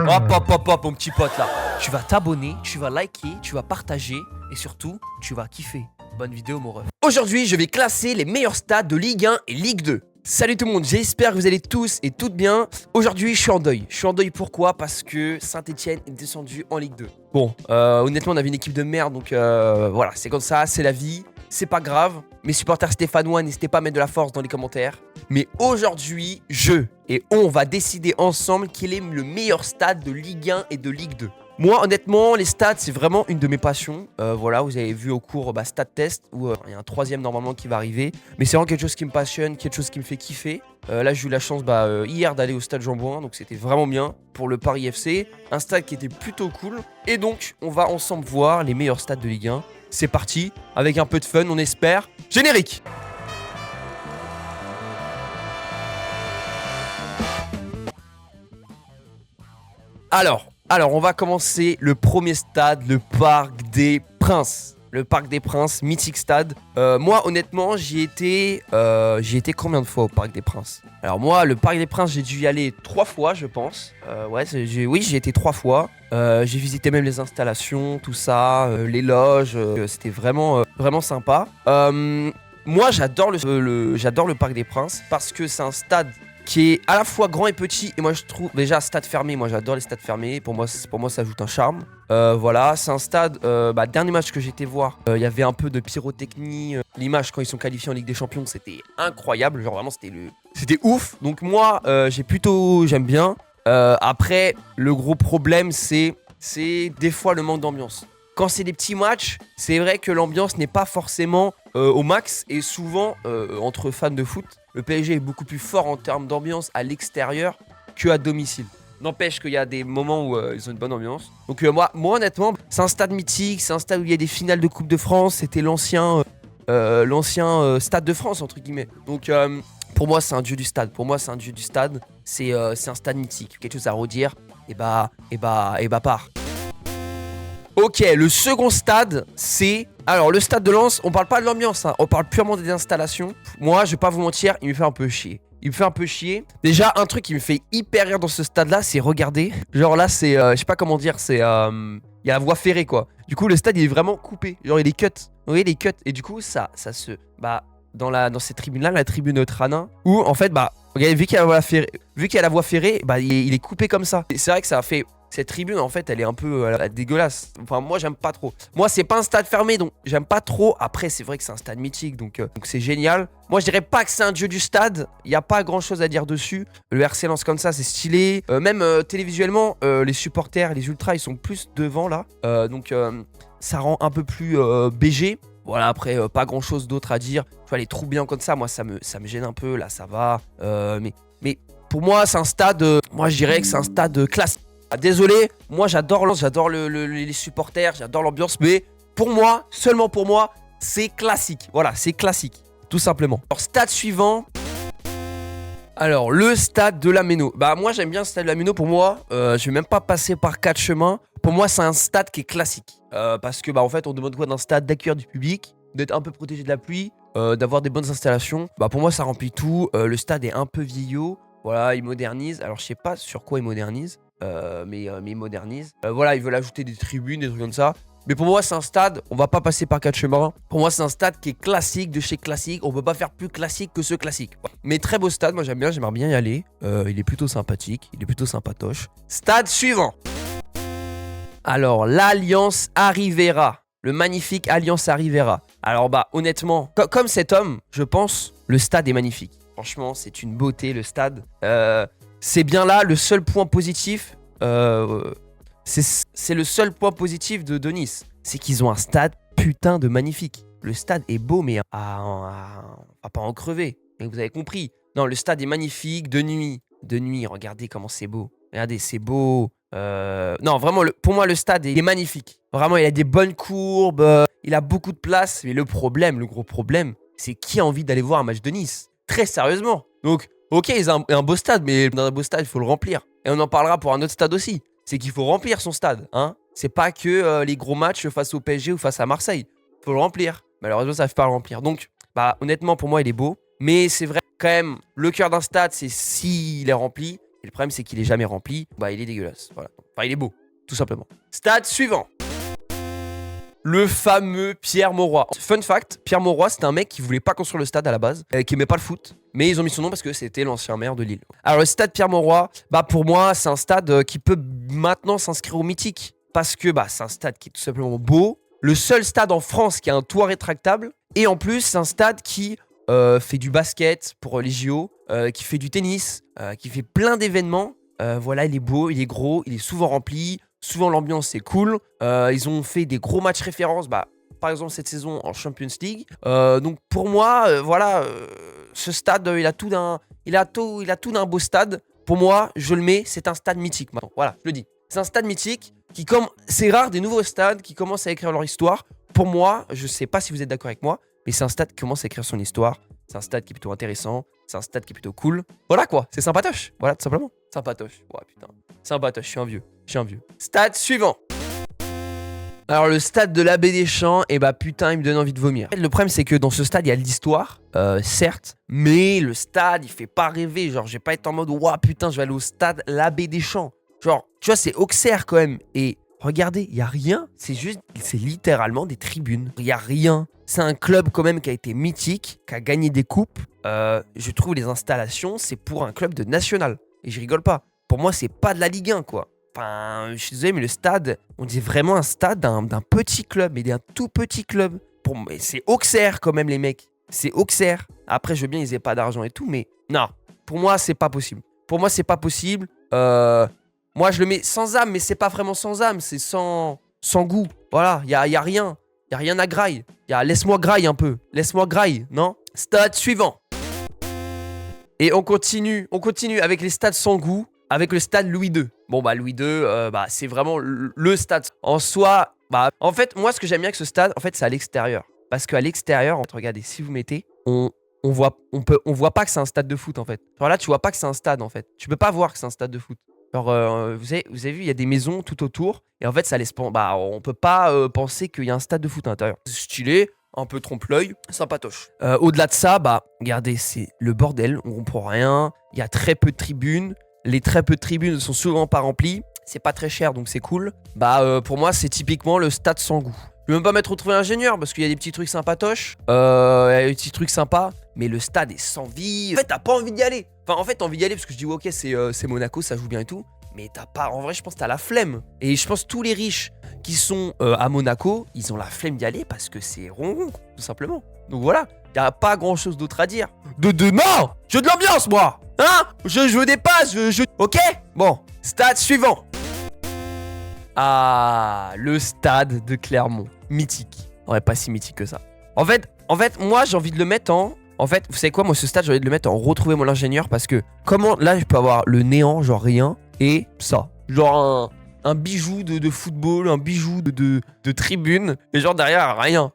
Hop, hop, hop, hop, mon petit pote là. Tu vas t'abonner, tu vas liker, tu vas partager et surtout, tu vas kiffer. Bonne vidéo, mon ref. Aujourd'hui, je vais classer les meilleurs stades de Ligue 1 et Ligue 2. Salut tout le monde, j'espère que vous allez tous et toutes bien. Aujourd'hui, je suis en deuil. Je suis en deuil pourquoi? Parce que Saint-Etienne est descendu en Ligue 2. Bon, honnêtement, on avait une équipe de merde, donc voilà, c'est comme ça, c'est la vie. C'est pas grave. Mes supporters stéphanois, n'hésitez pas à mettre de la force dans les commentaires. Mais aujourd'hui, on va décider ensemble quel est le meilleur stade de Ligue 1 et de Ligue 2. Moi, honnêtement, les stats, c'est vraiment une de mes passions. Voilà, vous avez vu au cours Stat Test, où il y a un troisième normalement qui va arriver. Mais c'est vraiment quelque chose qui me passionne, quelque chose qui me fait kiffer. Là, j'ai eu la chance hier d'aller au stade Jean-Bouin, donc c'était vraiment bien pour le Paris FC. Un stade qui était plutôt cool. Et donc, on va ensemble voir les meilleurs stades de Ligue 1. C'est parti, avec un peu de fun, on espère. Générique! Alors, on va commencer le premier stade, le Parc des Princes. Le Parc des Princes, mythique stade. Moi, honnêtement, j'y étais combien de fois au Parc des Princes? Alors moi, le Parc des Princes, j'ai dû y aller 3 fois, je pense. Oui, j'y étais 3 fois. J'ai visité même les installations, tout ça, les loges. C'était vraiment sympa. Moi, j'adore le Parc des Princes parce que c'est un stade qui est à la fois grand et petit. Et moi, je trouve déjà stade fermé. Moi, j'adore les stades fermés. Pour moi, ça ajoute un charme. Voilà, c'est un stade. Dernier match que j'ai été voir, il y avait un peu de pyrotechnie. L'image quand ils sont qualifiés en Ligue des Champions, c'était incroyable. Genre vraiment, c'était ouf. Donc moi, j'aime bien. Après, le gros problème, c'est des fois le manque d'ambiance. Quand c'est des petits matchs, c'est vrai que l'ambiance n'est pas forcément au max. Et souvent, entre fans de foot, le PSG est beaucoup plus fort en termes d'ambiance à l'extérieur qu'à domicile. N'empêche qu'il y a des moments où ils ont une bonne ambiance. Donc moi honnêtement, c'est un stade mythique. C'est un stade où il y a des finales de Coupe de France. C'était l'ancien Stade de France, entre guillemets. Donc pour moi, c'est un dieu du stade. C'est un stade mythique. Quelque chose à redire. Et bah, part. Ok, le second stade, c'est... Alors, le stade de Lens, on parle pas de l'ambiance, hein, on parle purement des installations. Moi, je vais pas vous mentir, il me fait un peu chier. Déjà, un truc qui me fait hyper rire dans ce stade-là, c'est regarder. Genre là, c'est... je sais pas comment dire, c'est... Il y a la voie ferrée, quoi. Du coup, le stade, il est vraiment coupé. Genre, il est cut. Vous voyez, il est cut. Et du coup, ça se... Dans ces tribunes-là, la tribune Tranin, où, en fait, regardez, vu qu'il y a la voie ferrée, il est coupé comme ça. Et c'est vrai que ça a fait... Cette tribune, en fait, elle est un peu dégueulasse. Enfin, moi, j'aime pas trop. Moi, c'est pas un stade fermé, donc j'aime pas trop. Après, c'est vrai que c'est un stade mythique, donc c'est génial. Moi, je dirais pas que c'est un dieu du stade. Il n'y a pas grand-chose à dire dessus. Le RC Lens comme ça, c'est stylé. Même télévisuellement, les supporters, les ultras, ils sont plus devant, là. Donc, ça rend un peu plus BG. Voilà, après, pas grand-chose d'autre à dire. Tu vois, les trous bien comme ça, moi, ça me gêne un peu. Là, ça va. Mais pour moi, c'est un stade... moi, je dirais que c'est un stade classique. Désolé, moi j'adore Lens, j'adore les supporters, j'adore l'ambiance, mais pour moi, seulement pour moi, c'est classique. Voilà, c'est classique, tout simplement. Alors, stade suivant. Alors, le stade de la Méno. Moi j'aime bien le stade de la Méno. Pour moi, je vais même pas passer par 4 chemins. Pour moi, c'est un stade qui est classique. Parce que, en fait, on demande quoi d'un stade? D'accueillir du public, d'être un peu protégé de la pluie, d'avoir des bonnes installations. Pour moi, ça remplit tout. Le stade est un peu vieillot. Voilà, il modernise. Alors, je sais pas sur quoi il modernise. Mais il modernise. Voilà, ils veulent ajouter des tribunes, des trucs comme ça. Mais pour moi, c'est un stade, on va pas passer par 4 chemins. Pour moi, c'est un stade qui est classique de chez classique. On peut pas faire plus classique que ce classique. Mais très beau stade, moi j'aimerais bien y aller. Il est plutôt sympathique, il est plutôt sympatoche. Stade suivant. Alors, l'Alliance Arrivera. Le magnifique Alliance Arrivera. Alors honnêtement, comme cet homme, je pense, le stade est magnifique. Franchement, c'est une beauté, le stade. C'est bien là, le seul point positif, c'est le seul point positif de Nice. C'est qu'ils ont un stade putain de magnifique. Le stade est beau, mais à pas en crever. Et vous avez compris. Non, le stade est magnifique, de nuit. De nuit, regardez comment c'est beau. Regardez, c'est beau. Non, vraiment, pour moi, le stade est magnifique. Vraiment, il a des bonnes courbes, il a beaucoup de place. Mais le gros problème, c'est qui a envie d'aller voir un match de Nice? Très sérieusement. Donc... Ok, ils ont un beau stade, mais dans un beau stade, il faut le remplir. Et on en parlera pour un autre stade aussi. C'est qu'il faut remplir son stade, hein. C'est pas que les gros matchs face au PSG ou face à Marseille. Il faut le remplir. Malheureusement, ça ne fait pas le remplir. Donc, honnêtement, pour moi, il est beau. Mais c'est vrai, quand même, le cœur d'un stade, c'est s'il est rempli. Et le problème, c'est qu'il est jamais rempli. Bah, il est dégueulasse. Voilà. Enfin, il est beau, tout simplement. Stade suivant. Le fameux Pierre Mauroy. Fun fact, Pierre Mauroy, c'était un mec qui voulait pas construire le stade à la base, qui aimait pas le foot. Mais ils ont mis son nom parce que c'était l'ancien maire de Lille. Alors le stade Pierre Mauroy, bah pour moi, c'est un stade qui peut maintenant s'inscrire au mythique. Parce que bah, c'est un stade qui est tout simplement beau. Le seul stade en France qui a un toit rétractable. Et en plus, c'est un stade qui fait du basket pour les JO, qui fait du tennis, qui fait plein d'événements. Voilà, il est beau, il est gros, il est souvent rempli. Souvent, l'ambiance est cool. Ils ont fait des gros matchs références, bah, par exemple cette saison en Champions League. Donc pour moi, voilà, ce stade, il a tout d'un beau stade. Pour moi, je le mets, c'est un stade mythique maintenant. Voilà, je le dis. C'est un stade mythique qui, comme c'est rare des nouveaux stades qui commencent à écrire leur histoire. Pour moi, je sais pas si vous êtes d'accord avec moi, mais c'est un stade qui commence à écrire son histoire. C'est un stade qui est plutôt intéressant. C'est un stade qui est plutôt cool. Voilà quoi, c'est sympatoche. Voilà, tout simplement. Sympatoche. Ouais, putain. Sympatoche, je suis un vieux. Stade suivant. Alors le stade de l'Abbé des Champs, et bah putain, il me donne envie de vomir. Le problème, c'est que dans ce stade, il y a de l'histoire, certes, mais le stade, il fait pas rêver. Genre, j'ai pas été en mode, ouah putain, je vais aller au stade l'Abbé des Champs. Genre, tu vois, c'est Auxerre quand même. Et regardez, il y a rien. C'est littéralement des tribunes. Il y a rien. C'est un club quand même qui a été mythique, qui a gagné des coupes. Je trouve les installations, c'est pour un club de national. Et je rigole pas. Pour moi, c'est pas de la Ligue 1, quoi. Enfin, je suis désolé, mais le stade, on dit vraiment un stade d'un petit club, mais d'un tout petit club. C'est Auxerre quand même, les mecs. C'est Auxerre. Après, je veux bien, ils aient pas d'argent et tout, mais non. Pour moi, c'est pas possible. Moi, je le mets sans âme, mais c'est pas vraiment sans âme, c'est sans goût. Voilà, y a rien. Y a rien à graille. Laisse-moi graille un peu. Laisse-moi graille, non? Stade suivant. Et on continue avec les stades sans goût. Avec le stade Louis II. Bon, bah, Louis II, c'est vraiment le stade. En soi, en fait, moi, ce que j'aime bien avec ce stade, en fait, c'est à l'extérieur. Parce qu'à l'extérieur, regardez, si vous mettez, on voit pas que c'est un stade de foot, en fait. Genre là, tu vois pas que c'est un stade, en fait. Tu peux pas voir que c'est un stade de foot. Genre, vous avez vu, il y a des maisons tout autour. Et en fait, ça laisse... on peut pas penser qu'il y a un stade de foot à l'intérieur. C'est stylé, un peu trompe-l'œil, sympatoche. Au-delà de ça, regardez, c'est le bordel. On comprend rien. Il y a très peu de tribunes. Les très peu de tribunes ne sont souvent pas remplies. C'est pas très cher, donc c'est cool. Pour moi, c'est typiquement le stade sans goût. Je vais même pas mettre retrouver ingénieur parce qu'il y a des petits trucs sympatoches. Il y a des petits trucs sympas. Mais le stade est sans vie. En fait, t'as pas envie d'y aller. Enfin, en fait, t'as envie d'y aller parce que je dis, ok, c'est Monaco, ça joue bien et tout. Mais t'as pas. En vrai, je pense que t'as la flemme. Et je pense que tous les riches qui sont à Monaco, ils ont la flemme d'y aller parce que c'est rond, tout simplement. Donc voilà. Y a pas grand chose d'autre à dire. Non, je veux de l'ambiance, moi. Hein? Je veux des passes, Ok? Bon, stade suivant. Ah, le stade de Clermont. Mythique. Ouais, pas si mythique que ça. En fait, moi, j'ai envie de le mettre en... En fait, vous savez quoi? Moi, ce stade, j'ai envie de le mettre en Retrouvez-moi l'ingénieur parce que... Comment... Là, je peux avoir le néant, genre rien, et ça. Genre un bijou de football, un bijou de tribune, et genre derrière, rien.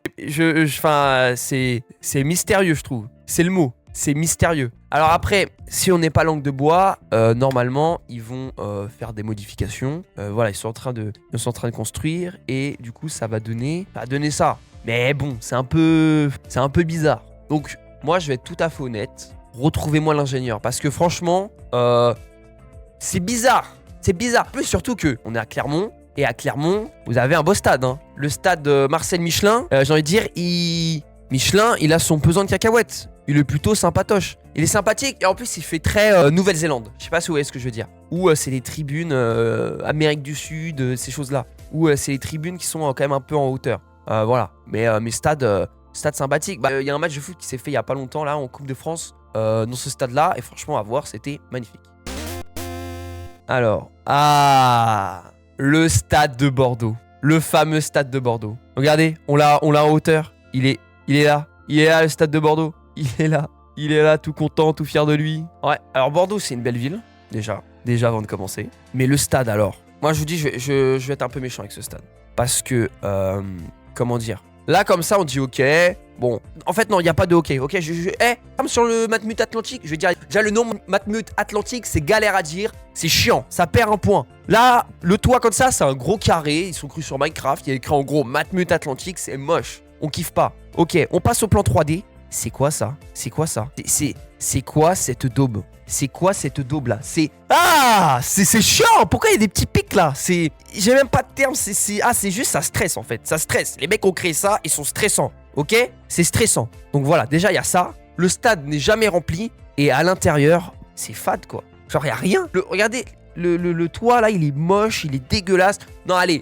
Enfin, c'est mystérieux, je trouve. C'est le mot. C'est mystérieux. Alors après, si on n'est pas langue de bois, normalement, ils vont faire des modifications. Voilà, ils sont en train de construire, et du coup, ça va donner ça. Mais bon, c'est un peu bizarre. Donc, moi, je vais être tout à fait honnête. Retrouvez-moi l'ingénieur, parce que franchement, c'est bizarre. C'est bizarre. Plus surtout que on est à Clermont. Et à Clermont, vous avez un beau stade. Hein. Le stade Marcel Michelin, j'ai envie de dire, Michelin, il a son pesant de cacahuètes. Il est plutôt sympatoche. Il est sympathique et en plus, il fait très Nouvelle-Zélande. Je sais pas si vous voyez ce que je veux dire. Ou c'est les tribunes Amérique du Sud, ces choses-là. Ou c'est les tribunes qui sont quand même un peu en hauteur. Voilà. Mais stade sympathique. Il y a un match de foot qui s'est fait il y a pas longtemps là en Coupe de France dans ce stade-là. Et franchement, à voir, c'était magnifique. Alors, le stade de Bordeaux. Le fameux stade de Bordeaux. Regardez, on l'a en hauteur. Il est là. Il est là, le stade de Bordeaux. Il est là, tout content, tout fier de lui. Ouais, alors Bordeaux, c'est une belle ville, déjà avant de commencer. Mais le stade, alors. Moi, je vous dis, je vais être un peu méchant avec ce stade. Parce que, comment dire? Là, comme ça, on dit ok. Bon, en fait, non, il n'y a pas de ok. Ok, comme sur le Matmut Atlantique, je vais dire, déjà, le nom Matmut Atlantique, c'est galère à dire. C'est chiant, ça perd un point. Là, le toit comme ça, c'est un gros carré. Ils sont crus sur Minecraft. Il y a écrit en gros Matmut Atlantique, c'est moche. On kiffe pas. Ok, on passe au plan 3D. C'est quoi ça? C'est quoi cette daube? c'est quoi cette daube là? C'est chiant. Pourquoi il y a des petits pics là? J'ai même pas de terme. C'est juste ça stresse en fait. Ça stresse. Les mecs ont créé ça, ils sont stressants. Ok? C'est stressant. Donc voilà, déjà il y a ça. Le stade n'est jamais rempli et à l'intérieur, c'est fade quoi. Genre il y a rien. Regardez. Le toit là, il est moche, il est dégueulasse. Non, allez,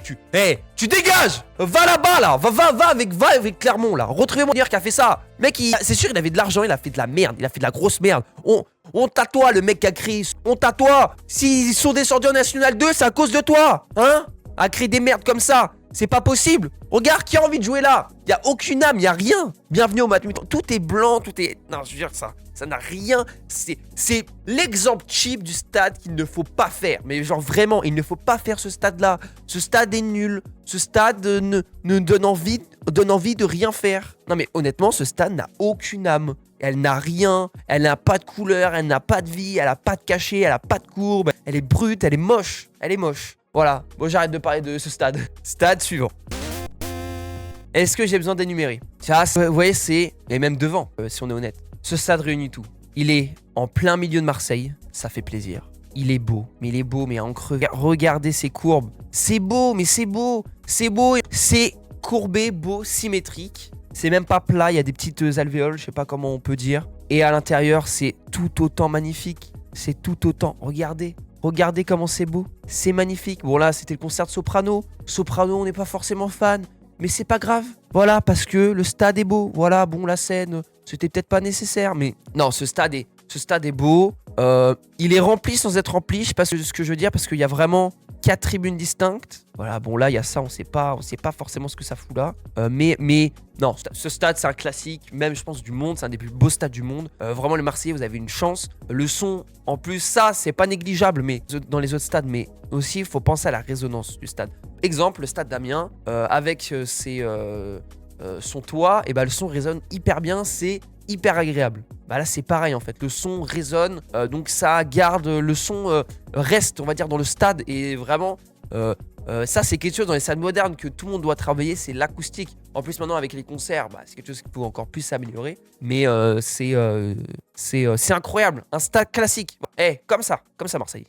tu dégages. Va là-bas là, va avec Clermont là. Retrouvez-moi le qui a fait ça. Mec, c'est sûr, il avait de l'argent, il a fait de la merde, il a fait de la grosse merde. On tatoie le mec qui a créé, on tatoie. S'ils sont descendus en National 2, c'est à cause de toi, hein? À créer des merdes comme ça. C'est pas possible. Regarde qui a envie de jouer là. Il y a aucune âme, il y a rien. Bienvenue au match. Tout est blanc, tout est... Non, je veux dire ça n'a rien. C'est l'exemple cheap du stade qu'il ne faut pas faire. Mais genre vraiment, il ne faut pas faire ce stade-là. Ce stade est nul. Ce stade ne donne envie de rien faire. Non mais honnêtement, ce stade n'a aucune âme. Elle n'a rien. Elle n'a pas de couleur. Elle n'a pas de vie. Elle n'a pas de cachet. Elle n'a pas de courbe. Elle est brute. Elle est moche. Elle est moche. Voilà, bon j'arrête de parler de ce stade. Stade suivant. Est-ce que j'ai besoin d'énumérer? Ça, vous voyez, c'est... Et même devant, si on est honnête. Ce stade réunit tout. Il est en plein milieu de Marseille. Ça fait plaisir. Il est beau, mais à en crever. Regardez ces courbes. C'est beau, mais c'est beau. C'est beau. C'est courbé, beau, symétrique. C'est même pas plat, il y a des petites alvéoles, je sais pas comment on peut dire. Et à l'intérieur, c'est tout autant magnifique. C'est tout autant. Regardez. Regardez comment c'est beau, c'est magnifique. Bon là, c'était le concert de Soprano. Soprano, on n'est pas forcément fan, mais c'est pas grave. Voilà, parce que le stade est beau. Voilà, bon, la scène, c'était peut-être pas nécessaire, mais non, ce stade est beau. Il est rempli sans être rempli, je sais pas ce que je veux dire, parce qu'il y a vraiment 4 tribunes distinctes. Voilà, bon là, il y a ça, on sait pas forcément ce que ça fout là. Mais non, ce stade, c'est un classique, même je pense du monde, c'est un des plus beaux stades du monde. Vraiment, le Marseillais, vous avez une chance. Le son, en plus, ça, c'est pas négligeable, mais dans les autres stades, mais aussi, il faut penser à la résonance du stade. Exemple, le stade d'Amiens, avec son toit, et bah, le son résonne hyper bien, c'est hyper agréable. Bah là c'est pareil en fait, le son résonne, donc ça garde, le son reste on va dire dans le stade et vraiment ça c'est quelque chose dans les stades modernes que tout le monde doit travailler, c'est l'acoustique. En plus maintenant avec les concerts, bah, c'est quelque chose qu'il faut encore plus s'améliorer, mais c'est incroyable, un stade classique. Comme ça Marseille.